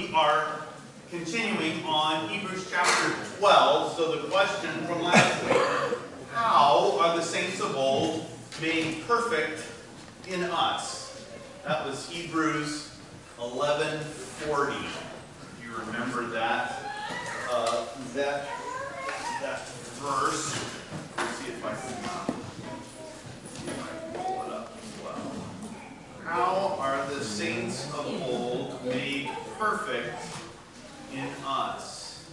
we are continuing on Hebrews chapter 12. So the question from last week, how are the saints of old made perfect in us? That was Hebrews 11:40. If you remember that verse. Let's see if I can pull it up as well. How are the saints of old made perfect in us?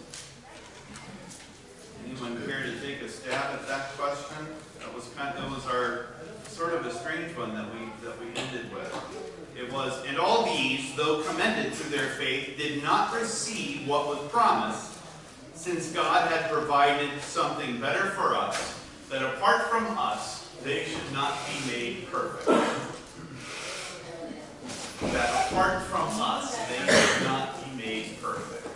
Anyone care to take a stab at that question? That was our sort of a strange one that we ended with. It was, and all these, though commended through their faith, did not receive what was promised, since God had provided something better for us, that apart from us, they should not be made perfect. That apart from us, they should not be made perfect.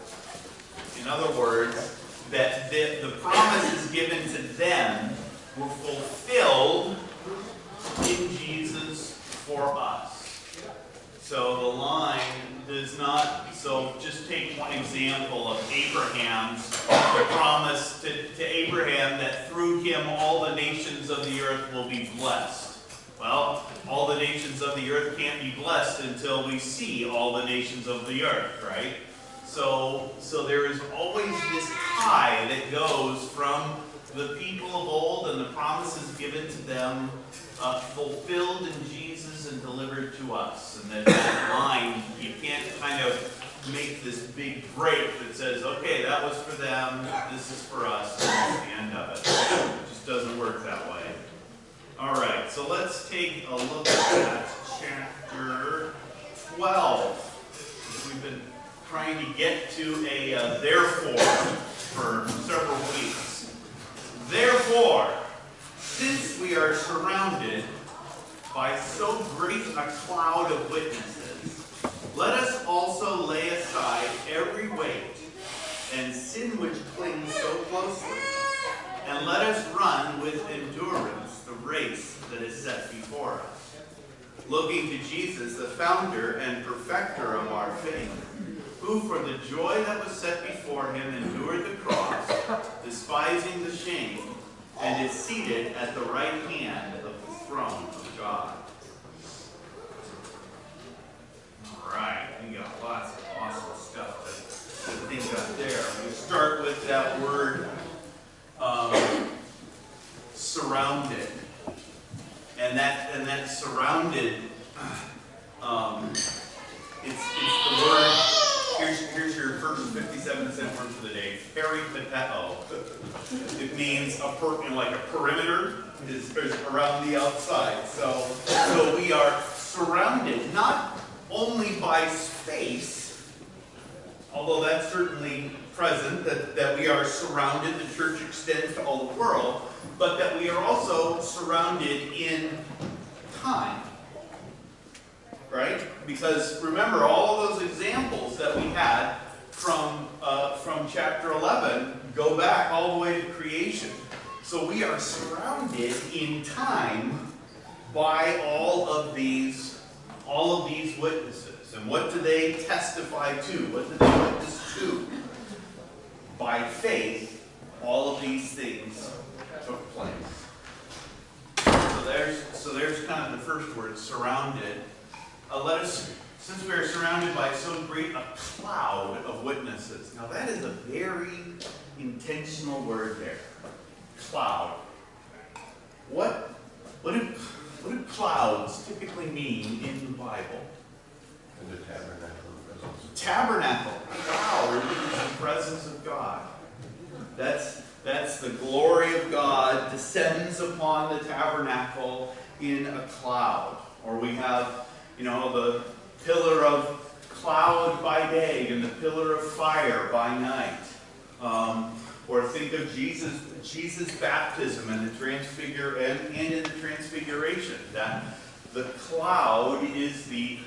In other words, that the promises given to them were fulfilled in Jesus for us. So the line does not, so just take one example of Abraham's promise to Abraham that through him all the nations of the earth will be blessed. Well, all the nations of the earth can't be blessed until we see all the nations of the earth, right? So there is always this tie that goes from the people of old and the promises given to them fulfilled in Jesus and delivered to us. And that line, you can't kind of make this big break that says, okay, that was for them, this is for us, and that's the end of it. It just doesn't work that way. All right, so let's take a look at chapter 12. We've been trying to get to a therefore for several weeks. Therefore, since we are surrounded by so great a cloud of witnesses, let us also lay aside every weight and sin which clings so closely, and let us run with endurance the race that is set before us, looking to Jesus, the founder and perfecter of our faith, who for the joy that was set before him endured the cross, despising the shame, and is seated at the right hand of the throne of God. All right, we got lots of awesome stuff to think of there. We start with that word surrounded, and that surrounded. It's the word. Here's your first 57-cent word for the day. Peripateo. It means like a perimeter is around the outside. So we are surrounded not only by space, although that's certainly present, that we are surrounded, the church extends to all the world, but that we are also surrounded in time. Right? Because remember, all of those examples that we had from chapter 11 go back all the way to creation. So we are surrounded in time by all of these witnesses. And what do they testify to? What do they witness to? By faith, all of these things took place. So there's kind of the first word, surrounded. Since we are surrounded by so great a cloud of witnesses. Now that is a very intentional word there. Cloud. What do clouds typically mean in the Bible? The tabernacle. Tabernacle. Cloud is the presence of God. That's the glory of God descends upon the tabernacle in a cloud. Or we have the pillar of cloud by day and the pillar of fire by night. Or think of Jesus' baptism and and in the transfiguration. That the cloud is the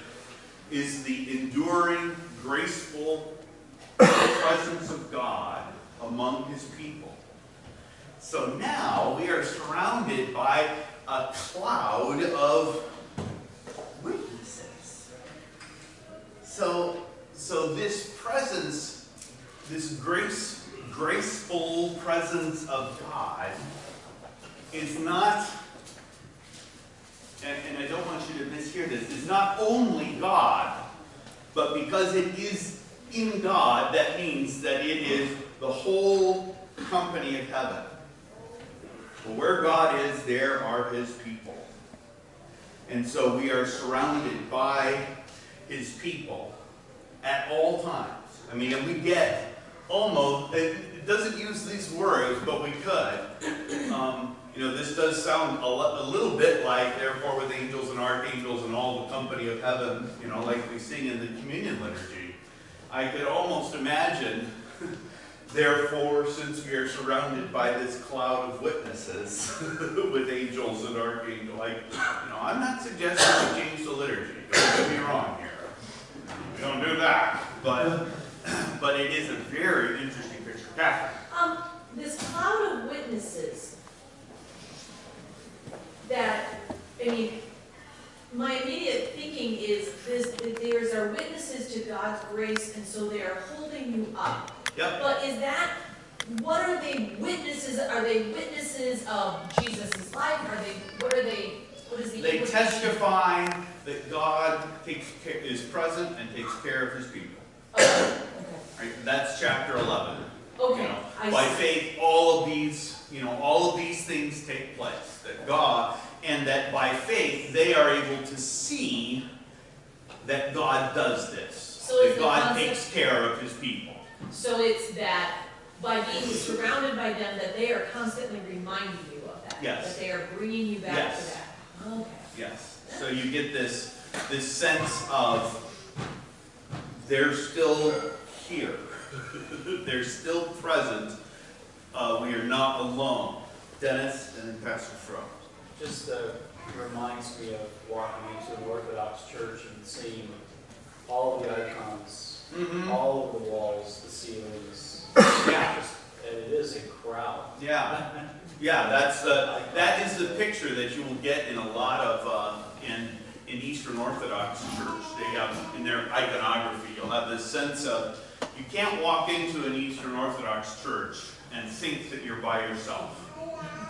enduring, graceful presence of God among his people. So now we are surrounded by a cloud of witnesses. So so this presence, this graceful presence of God is not, and I don't want you to mishear this, is not only God, but because it is in God, that means that it is the whole company of heaven. Well, where God is, there are his people. And so we are surrounded by his people at all times. I mean, and we get almost, it doesn't use these words, but we could. This does sound a little bit like, therefore with angels and archangels and all the company of heaven, like we sing in the communion liturgy. I could almost imagine, therefore, since we are surrounded by this cloud of witnesses with angels and archangels, I'm not suggesting we change the liturgy. Don't get me wrong here. We don't do that. But it is a very interesting picture. Catherine. This cloud of witnesses my immediate thinking is there's our witnesses to God's grace, and so they are holding you up. Yep. But what are they witnesses? Are they witnesses of Jesus' life? What is the They testify that God is present and takes care of his people. Okay. Right? That's chapter 11. Okay. By faith, all of these things take place. That God, and that by faith they are able to see that God does this. So that God takes care of his people. So it's that by being surrounded by them, that they are constantly reminding you of that. Yes. That they are bringing you back to that. Okay. Yes. So you get this sense of they're still here. They're still present. We are not alone. Dennis and then Pastor Fro. Just reminds me of walking into an Orthodox church and seeing all of the icons, all over the walls, the ceilings. Yeah. And it is a crowd. Yeah. Yeah, that is the picture that you will get in a lot of in Eastern Orthodox church. They have in their iconography, you'll have this sense of you can't walk into an Eastern Orthodox church and think that you're by yourself.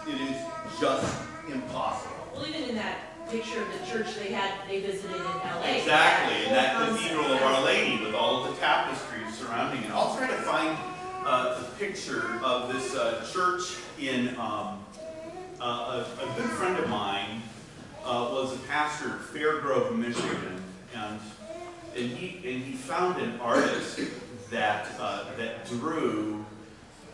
It is just impossible. Well, even in that picture of the church they visited in LA. Exactly, in that Cathedral of Our Lady with all of the tapestries surrounding it. I'll try to find the picture of this church in a good friend of mine was a pastor at Fairgrove, Michigan, and he found an artist that drew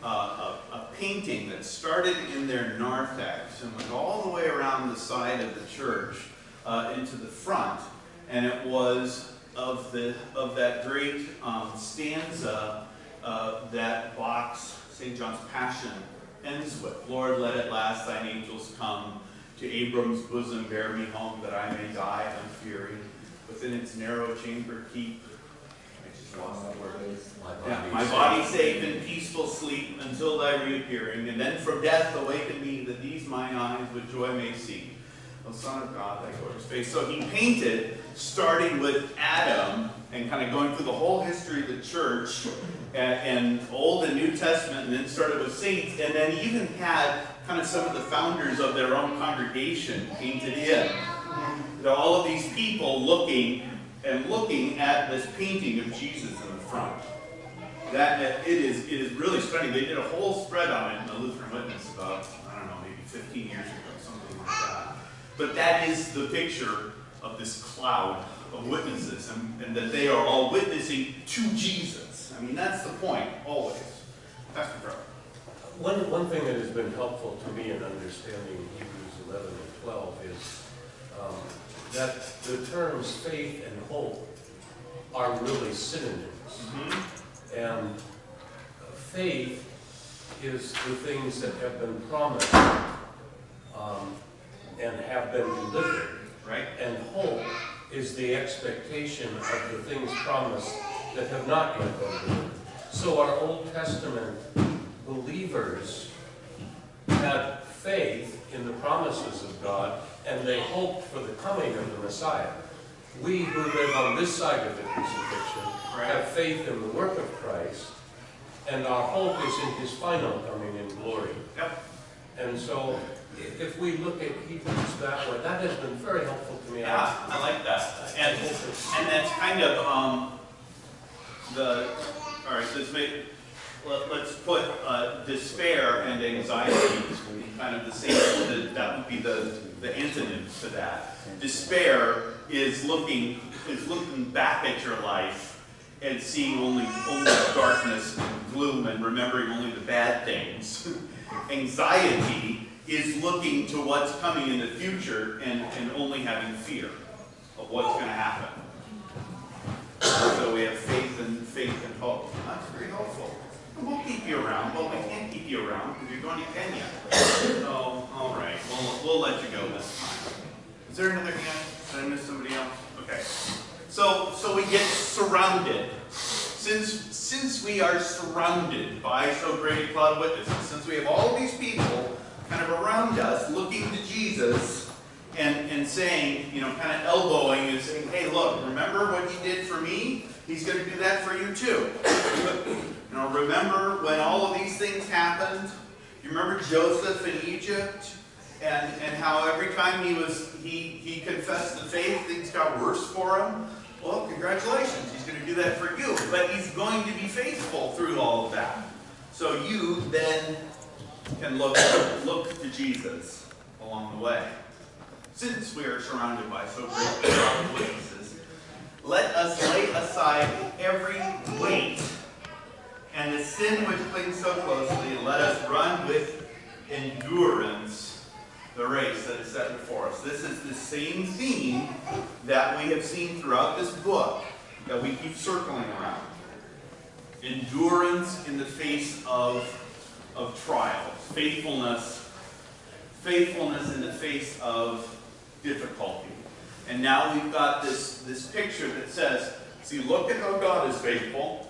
a painting that started in their narthex and went all the way around the side of the church into the front, and it was of that great stanza that Bach's St. John's Passion ends with. Lord, let at last thine angels come, to Abram's bosom bear me home, that I may die unfearing. Within its narrow chamber keep. I just lost the word. My body safe in peaceful sleep until thy reappearing, and then from death awaken me, that these mine eyes with joy may see. O Son of God, thy glorious face. So he painted, starting with Adam, and kind of going through the whole history of the church, and Old and New Testament, and then started with saints, and then even had kind of some of the founders of their own congregation painted in. All of these people looking at this painting of Jesus in the front. It is really stunning. They did a whole spread on it in the Lutheran Witness about, I don't know, maybe 15 years ago, something like that. But that is the picture of this cloud of witnesses, and that they are all witnessing to Jesus. I mean, that's the point, always. Pastor Fro. One thing that has been helpful to me in understanding Hebrews 11 and 12 is that the terms faith and hope are really synonyms. And faith is the things that have been promised and have been delivered. Right. And hope is the expectation of the things promised that have not yet been delivered. So our Old Testament believers had faith in the promises of God, and they hoped for the coming of the Messiah. we who live on this side of the crucifixion have faith in the work of Christ, and our hope is in his final coming in glory. Yep. And so, if we look at Hebrews that way, that has been very helpful to me. Yeah, I like that. And that's kind of all right, let's put despair and anxiety in kind of the same, that would be the antonym to that. Despair is looking back at your life and seeing only darkness and gloom and remembering only the bad things. Anxiety is looking to what's coming in the future and only having fear of what's going to happen. So we have faith and hope. That's very helpful. We'll keep you around. Well, we can't keep you around because you're going to Kenya. Oh, all right. We'll let you go this time. Is there another hand? Did I miss somebody else? Okay. So we get surrounded. Since we are surrounded by so great a cloud of witnesses, since we have all of these people kind of around us looking to Jesus and saying, kind of elbowing and saying, hey, look, remember what he did for me? He's going to do that for you too. Remember when all of these things happened? You remember Joseph in Egypt? And how every time he confessed the faith, things got worse for him? Well, congratulations, he's going to do that for you. But he's going to be faithful through all of that. So you then can look to Jesus along the way. Since we are surrounded by so great a cloud of witnesses, let us lay aside every weight and the sin which clings so closely, and let us run with endurance the race that is set before us. This is the same theme that we have seen throughout this book that we keep circling around. Endurance in the face of trials. Faithfulness in the face of difficulty. And now we've got this picture that says, see, look at how God is faithful.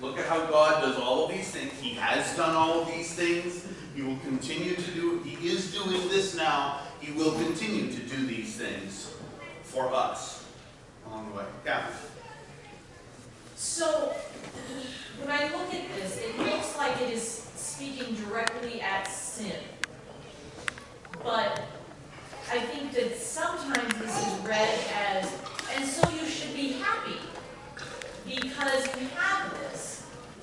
Look at how God does all of these things. He has done all of these things. He will continue to do, he is doing this now. He will continue to do these things for us along the way. Kathy. So, when I look at this, it looks like it is speaking directly at sin. But I think that sometimes this is read as, and so you should be happy because you have this.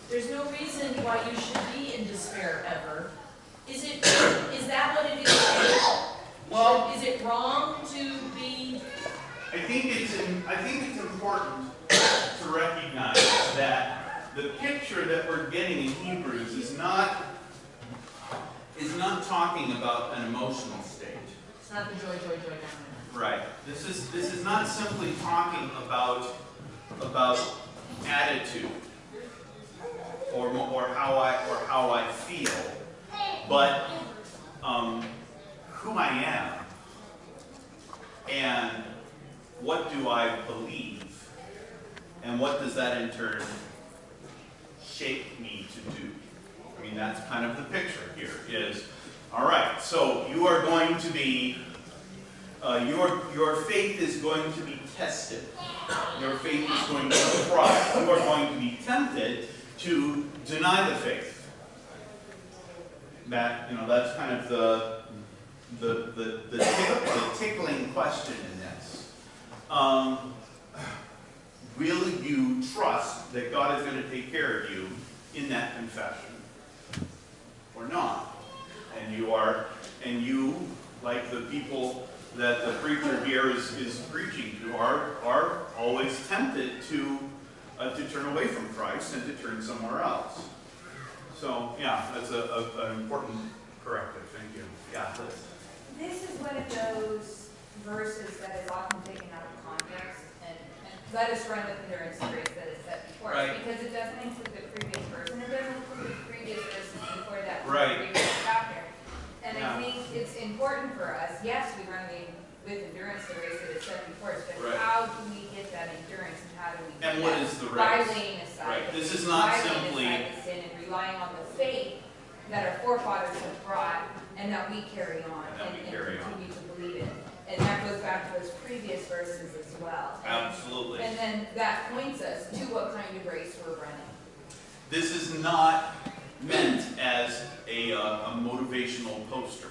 There's no reason why you should be in despair ever. Is that what it is? Well, is it wrong to be? I think it's important to recognize that the picture that we're getting in Hebrews is not talking about an emotional state. It's not the joy. Right. This is not simply talking about attitude or how I feel, but who I am and what do I believe, and what does that in turn shape me to do. I mean, that's kind of the picture here is, all right, so you are going to be, your faith is going to be tested. Your faith is going to be tried. You are going to be tempted to deny the faith. That's kind of the tickling question in this. Will you trust that God is going to take care of you in that confession, or not? And you, like the people that the preacher here is preaching to, are always tempted to turn away from Christ and to turn somewhere else. So, yeah, that's an important corrective. Thank you. Yeah, Liz. This is one of those verses that is often taken out of context and let us run with endurance the race that is set before us, because it doesn't include the previous verse, and it doesn't include the previous verses before that previous chapter. And I think it's important for us, yes, we run with endurance the race that is set before us, but how do we get that endurance, and how do we get what that? is the race? By laying aside This is not simply the sin and relying on the faith that our forefathers have brought and that we carry on and continue to believe in. And that goes back to those previous verses as well. Absolutely. And then that points us to what kind of race we're running. This is not meant as a motivational poster.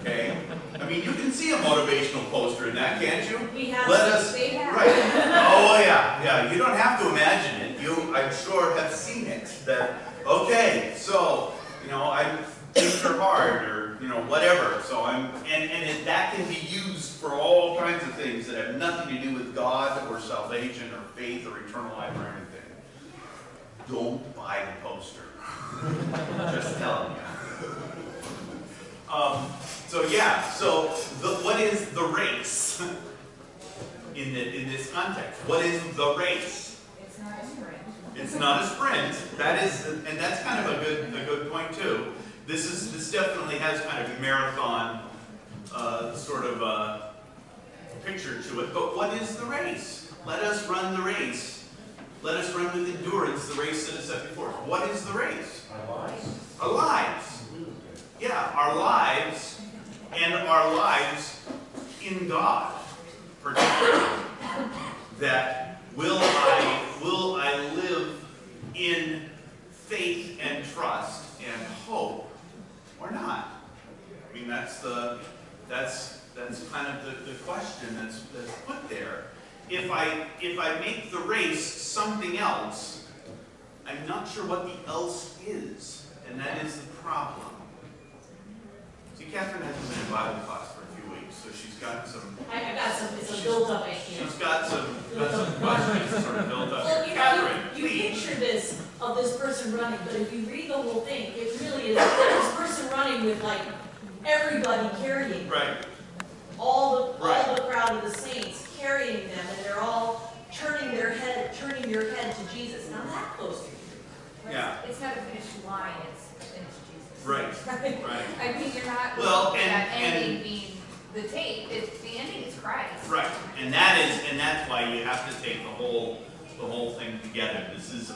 Okay? I mean, you can see a motivational poster in that, can't you? We have Let us, They have. right. Oh, yeah, yeah. You don't have to imagine it. You, I'm sure, have seen it. That, okay, so, you know, things are hard, or, you know, whatever. So that can be used for all kinds of things that have nothing to do with God, or salvation, or faith, or eternal life, or anything. Don't buy the poster. Just telling you. What is the race in this context? What is the race? It's not a sprint. It's not a sprint. That is, and that's kind of a good point too. This definitely has kind of marathon sort of picture to it. But what is the race? Let us run the race. Let us run with endurance the race that is set before us. What is the race? Our lives. Our lives. Yeah, our lives, and our lives in God, particularly. That will I live in faith and trust and hope, or not? I mean, that's kind of the question that's put there. If I make the race something else, I'm not sure what the else is, and that is the problem. See, Catherine hasn't been in Bible class for a few weeks, so she's got some. I got some, it's a build-up right here. She's got some questions sort of built up. Well, you Catherine, know, you please. picture this of this person running, but if you read the whole thing, it really is this person running with like everybody carrying Right. all the Right. crowd of the saints carrying them, and they're all turning your head to Jesus. Now that close to you. Yeah. It's not a finished line, it's Jesus. Right. Right. I mean, you're not Well, looking at and- ending being the tape. The ending is Christ. Right. And that's why you have to take the whole thing together. This is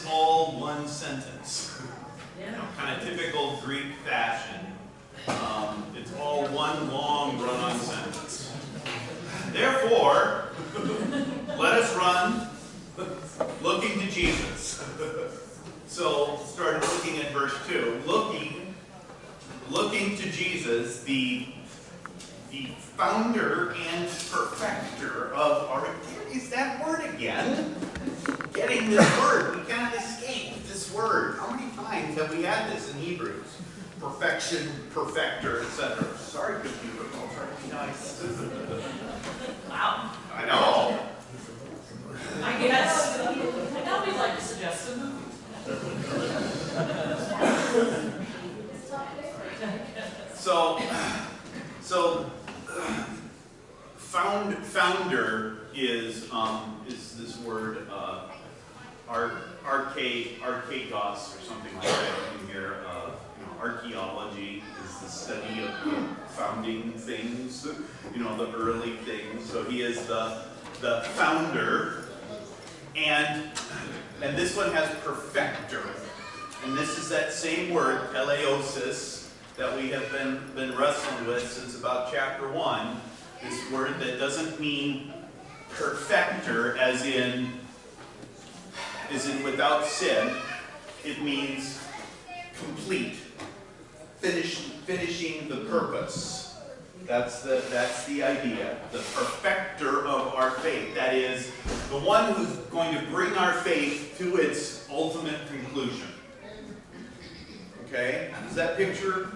all one sentence. You know, kind of typical Greek fashion. It's all one long run-on sentence. Therefore, let us run looking to Jesus. So, started looking at verse 2. Looking to Jesus, the founder and perfecter of our... Is that word again? Getting this word. We cannot escape this word. How many times have we had this in Hebrews? Perfection, perfecter, etc. Sorry, computer. I'll try to be nice. Wow. I know. I guess. I know we'd like to suggest a movie. Founder is this word archegos or something like that in here. Archaeology is the study of founding things, the early things. So he is the founder, and this one has perfecter, and this is that same word teleosis that we have been wrestling with since about chapter 1. This word that doesn't mean perfecter as in without sin. It means complete, finishing the purpose. That's the idea. The perfecter of our faith. That is the one who's going to bring our faith to its ultimate conclusion. Okay? Does that picture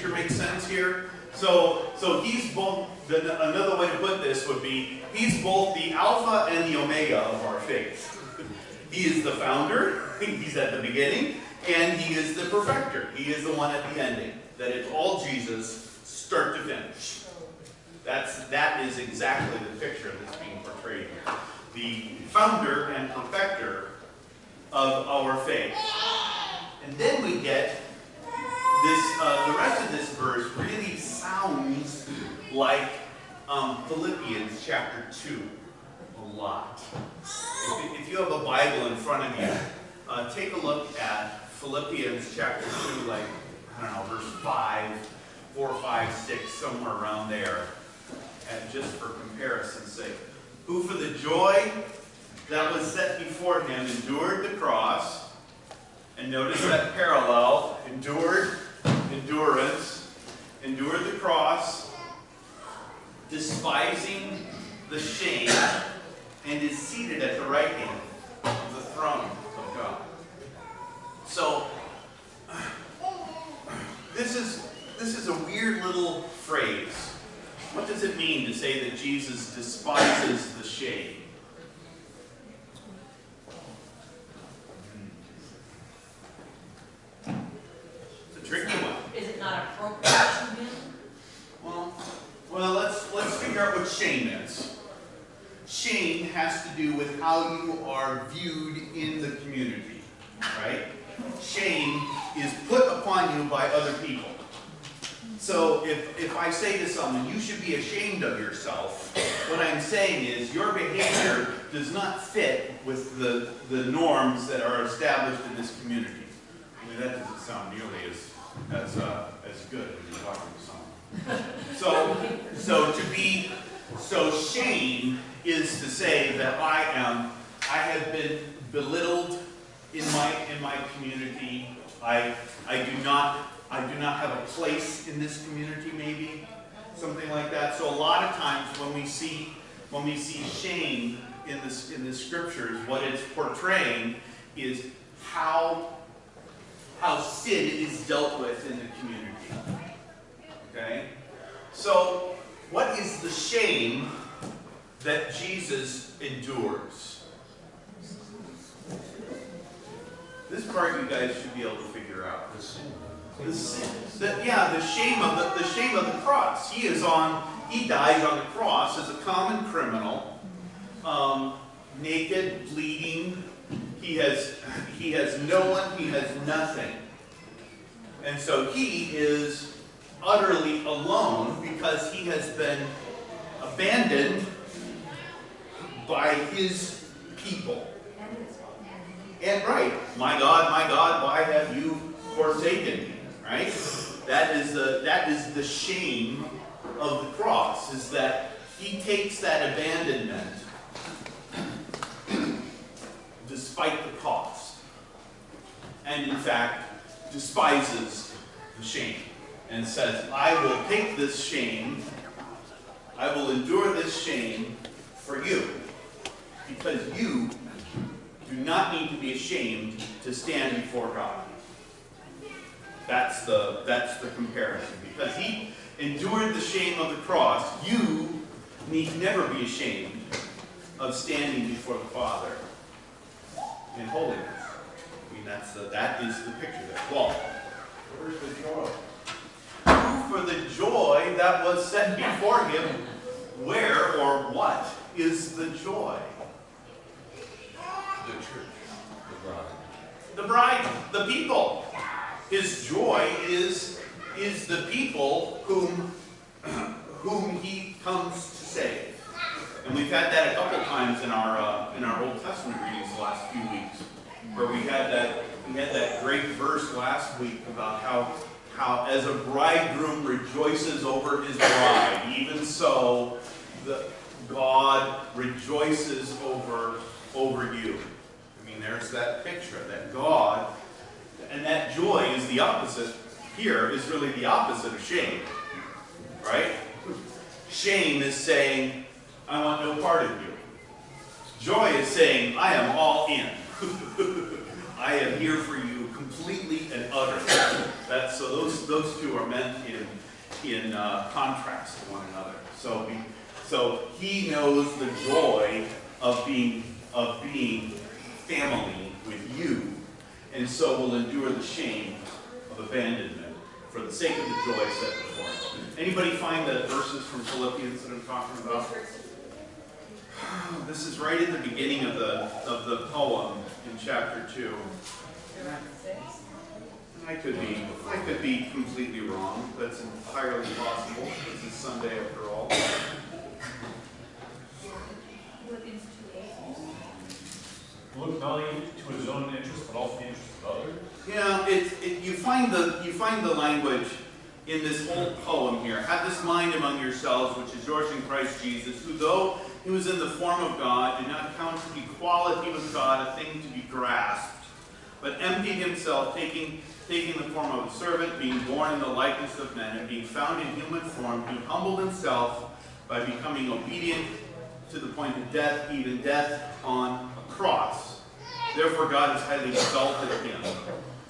make sense here? So he's both, another way to put this would be, he's both the Alpha and the Omega of our faith. He is the founder, he's at the beginning, and he is the perfecter. He is the one at the ending. That it's all Jesus, start to finish. That is exactly the picture that's being portrayed here. The founder and perfecter of our faith. And then we get this, the rest of this verse really sounds like Philippians chapter 2 a lot. If you have a Bible in front of you, take a look at Philippians chapter 2, like, I don't know, verse 5 4, 5, 6, somewhere around there, and just for comparison's sake. Who for the joy that was set before him endured the cross, and notice that parallel, endurance, endured the cross, despising the shame, and is seated at the right hand of the throne of God. So, this is a weird little phrase. What does it mean to say that Jesus despises the shame? It's a tricky one. Is it not appropriate to him? Well, let's figure out what shame is. Shame has to do with how you are viewed in the community, right? Shame is put upon you by other people. So if I say to someone, you should be ashamed of yourself, what I'm saying is your behavior does not fit with the norms that are established in this community. I mean, that doesn't sound nearly as good when you're talking to someone. So shame is to say that I have been belittled in my community. I do not have a place in this community, maybe something like that. So a lot of times when we see shame in the scriptures, what it's portraying is how sin is dealt with in the community. Okay? So what is the shame that Jesus endures? This part you guys should be able to figure out. The shame of the cross. He dies on the cross as a common criminal, naked, bleeding. He has no one. He has nothing, and so he is utterly alone because he has been abandoned by his people. And right, my God, why have you forsaken me? Right? That is the shame of the cross, is that he takes that abandonment despite the cost, and in fact despises the shame, and says, I will take this shame, I will endure this shame for you, because you do not need to be ashamed to stand before God. That's the comparison. Because he endured the shame of the cross, you need never be ashamed of standing before the Father in holiness. I mean, that is the picture there. Well, where's the joy? Who for the joy that was set before him, where or what is the joy? The church, the bride. The bride, the people. His joy is the people whom he comes to save. And we've had that a couple times in our Old Testament readings the last few weeks, where we had that great verse last week about how as a bridegroom rejoices over his bride, even so God rejoices over you. I mean, there's that picture that God, and that joy is the opposite. Here is really the opposite of shame, right? Shame is saying, I want no part of you. Joy is saying, I am all in. I am here for you completely and utterly. So those two are meant in contrast to one another. So he knows the joy of being family with you, and so will endure the shame of abandonment for the sake of the joy set before him. Anybody find the verses from Philippians that I'm talking about? This is right in the beginning of the poem in chapter 2. I could be completely wrong. That's entirely possible. This is Sunday after all. Look not only to his own interest, but also the interest of others. Yeah, you find the language in this whole poem here. Have this mind among yourselves, which is yours in Christ Jesus, who though he was in the form of God, did not count equality with God a thing to be grasped, but emptied himself, taking the form of a servant, being born in the likeness of men, and being found in human form, he humbled himself by becoming obedient to the point of death, even death on a cross. Therefore God has highly exalted him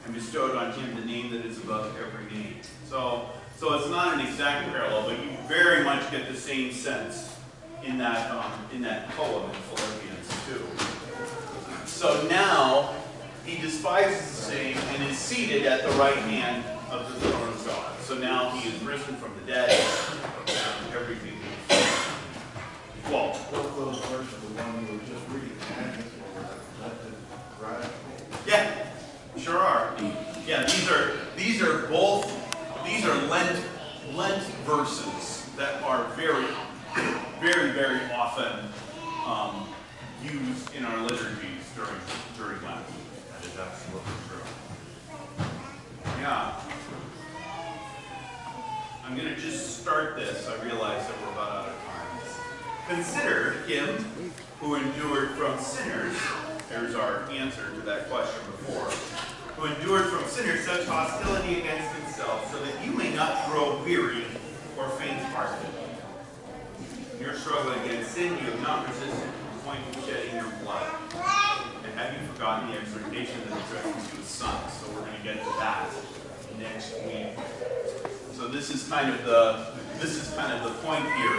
and bestowed on him the name that is above every name. So it's not an exact parallel, but you very much get the same sense in that poem in Philippians 2. So now he despises the same and is seated at the right hand of the throne of God. So now he is risen from the dead and everything. Well, Both those verses, the one we were just reading, right? yeah, sure are. Yeah, these are Lent verses that are very, very, very often used in our liturgies during Lent. That is absolutely true. Yeah. I'm going to just start this. I realize that we're about out of time. Consider him who endured from sinners. There's our answer to that question before. Who endured from sinners such hostility against himself, so that you may not grow weary or faint-hearted. In your struggle against sin, you have not resisted to the point of shedding your blood. And have you forgotten the exhortation that addresses you as sons? So we're going to get to that next week. So this is kind of the point here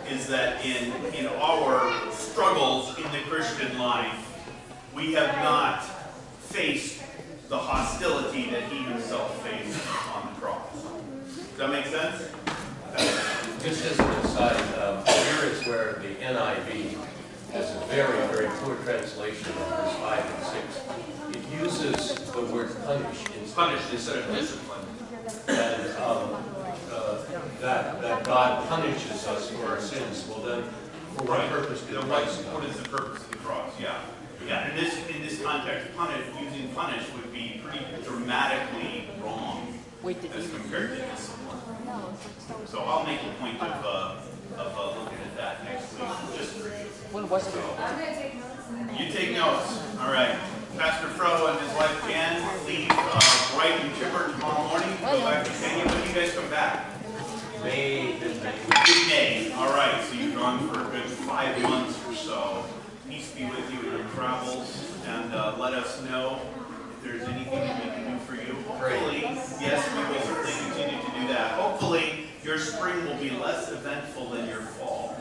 is that in our struggles in the Christian life, we have not faced the hostility that he himself faced on the cross. Does that make sense? Just as an aside, here is where the NIV has a very, very poor translation of verse 5 and 6. It uses the word punish Instead of discipline. And that God punishes us for our sins. Well then, for what purpose did Christ come? What is the purpose of the cross? Yeah. Yeah, in this context, using punish would be pretty dramatically wrong as compared to discipline. So I'll make a point of looking at that next week, just for you. I'm going to take notes. You take notes. All right. Pastor Fro and his wife Jan leave bright and chipper tomorrow morning to go back to Kenya. When do you guys come back? Mid-May. All right. So you've gone for a good 5 months or so. Peace be with you in your travels, and let us know if there's anything that we can do for you. Hopefully, yes, we will certainly continue to do that. Hopefully, your spring will be less eventful than your fall.